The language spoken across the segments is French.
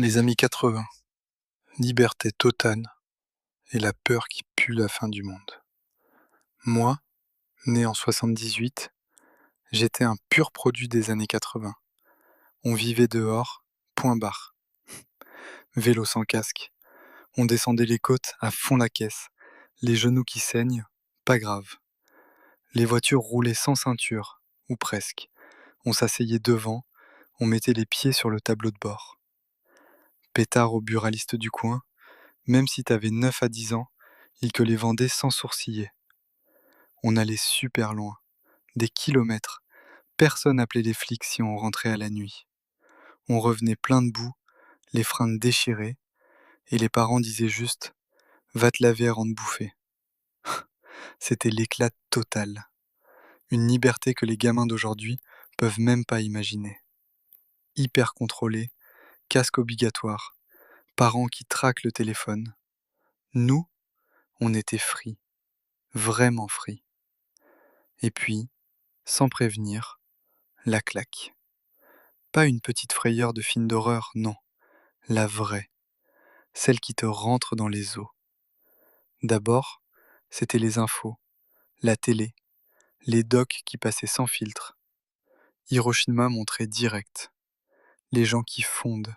Les années 80, liberté totale et la peur qui pue la fin du monde. Moi, né en 78, j'étais un pur produit des années 80. On vivait dehors, point barre. Vélo sans casque. On descendait les côtes à fond la caisse. Les genoux qui saignent, pas grave. Les voitures roulaient sans ceinture, ou presque. On s'asseyait devant, on mettait les pieds sur le tableau de bord. Pétard au buraliste du coin, même si t'avais 9 à 10 ans, il te les vendait sans sourciller. On allait super loin, des kilomètres. Personne appelait les flics si on rentrait à la nuit. On revenait plein de boue, les fringues déchirées, et les parents disaient juste «Va te laver avant de bouffer». C'était l'éclat total. Une liberté que les gamins d'aujourd'hui peuvent même pas imaginer. Hyper contrôlé, casque obligatoire, parents qui traquent le téléphone. Nous, on était free, vraiment free. Et puis, sans prévenir, la claque. Pas une petite frayeur de film d'horreur, non, la vraie, celle qui te rentre dans les os. D'abord, c'était les infos, la télé, les docs qui passaient sans filtre. Hiroshima montrait direct, les gens qui fondent,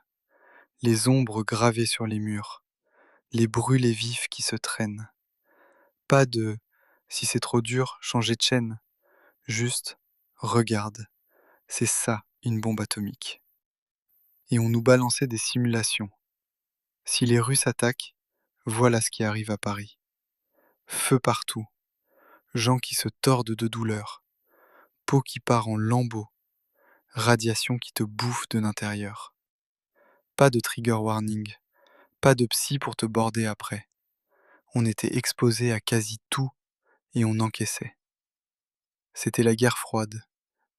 les ombres gravées sur les murs, les brûlés vifs qui se traînent. Pas de si c'est trop dur, changez de chaîne. Juste, regarde, c'est ça une bombe atomique. Et on nous balançait des simulations. Si les Russes attaquent, voilà ce qui arrive à Paris. Feu partout, gens qui se tordent de douleur, peau qui part en lambeaux, radiation qui te bouffe de l'intérieur. Pas de trigger warning, pas de psy pour te border après. On était exposé à quasi tout et on encaissait. C'était la guerre froide.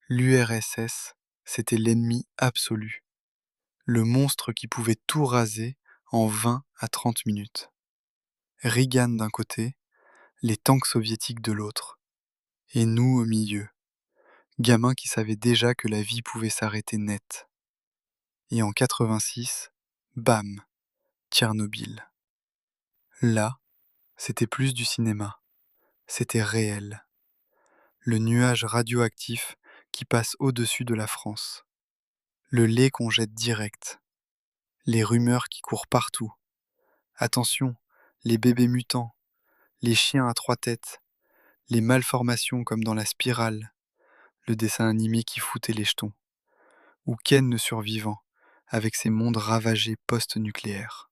L'URSS, c'était l'ennemi absolu. Le monstre qui pouvait tout raser en 20 à 30 minutes. Reagan d'un côté, les tanks soviétiques de l'autre. Et nous au milieu, gamins qui savaient déjà que la vie pouvait s'arrêter net. Et en 86, bam, Tchernobyl. Là, c'était plus du cinéma, c'était réel. Le nuage radioactif qui passe au-dessus de la France. Le lait qu'on jette direct. Les rumeurs qui courent partout. Attention, les bébés mutants, les chiens à 3 têtes, les malformations comme dans La Spirale, le dessin animé qui foutait les jetons. Ou Ken le survivant, avec ses mondes ravagés post-nucléaires.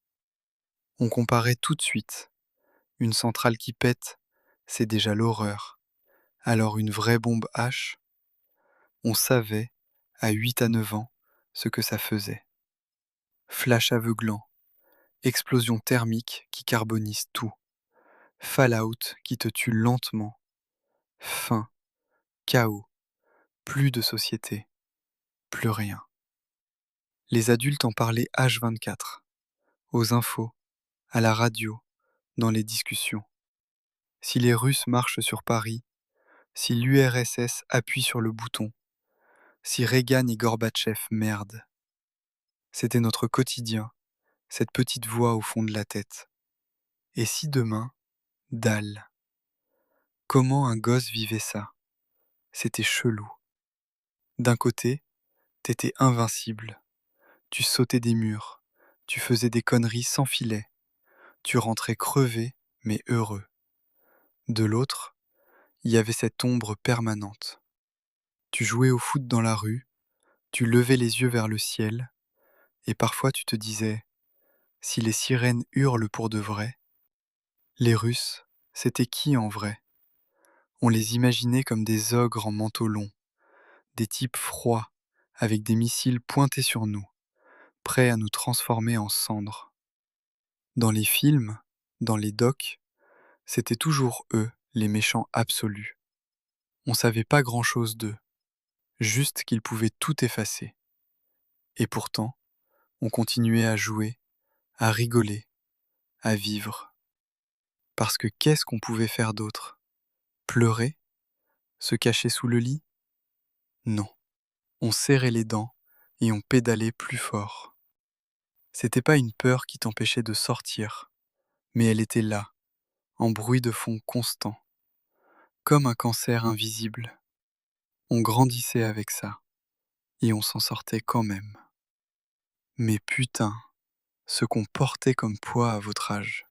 On comparait tout de suite. Une centrale qui pète, c'est déjà l'horreur. Alors une vraie bombe H, on savait, à 8 à 9 ans, ce que ça faisait. Flash aveuglant, explosion thermique qui carbonise tout, fallout qui te tue lentement, faim, chaos, plus de société, plus rien. Les adultes en parlaient H24, aux infos, à la radio, dans les discussions. Si les Russes marchent sur Paris, si l'URSS appuie sur le bouton, si Reagan et Gorbatchev merdent. C'était notre quotidien, cette petite voix au fond de la tête. Et si demain, dalle. Comment un gosse vivait ça? C'était chelou. D'un côté, t'étais invincible. Tu sautais des murs, tu faisais des conneries sans filet, tu rentrais crevé mais heureux. De l'autre, il y avait cette ombre permanente. Tu jouais au foot dans la rue, tu levais les yeux vers le ciel, et parfois tu te disais, si les sirènes hurlent pour de vrai, les Russes, c'était qui en vrai? On les imaginait comme des ogres en manteau long, des types froids, avec des missiles pointés sur nous, prêts à nous transformer en cendres. Dans les films, dans les docs, c'était toujours eux, les méchants absolus. On savait pas grand-chose d'eux, juste qu'ils pouvaient tout effacer. Et pourtant, on continuait à jouer, à rigoler, à vivre. Parce que qu'est-ce qu'on pouvait faire d'autre? Pleurer? Se cacher sous le lit? Non. On serrait les dents et on pédalait plus fort. C'était pas une peur qui t'empêchait de sortir, mais elle était là, en bruit de fond constant, comme un cancer invisible. On grandissait avec ça, et on s'en sortait quand même. Mais putain, ce qu'on portait comme poids à votre âge.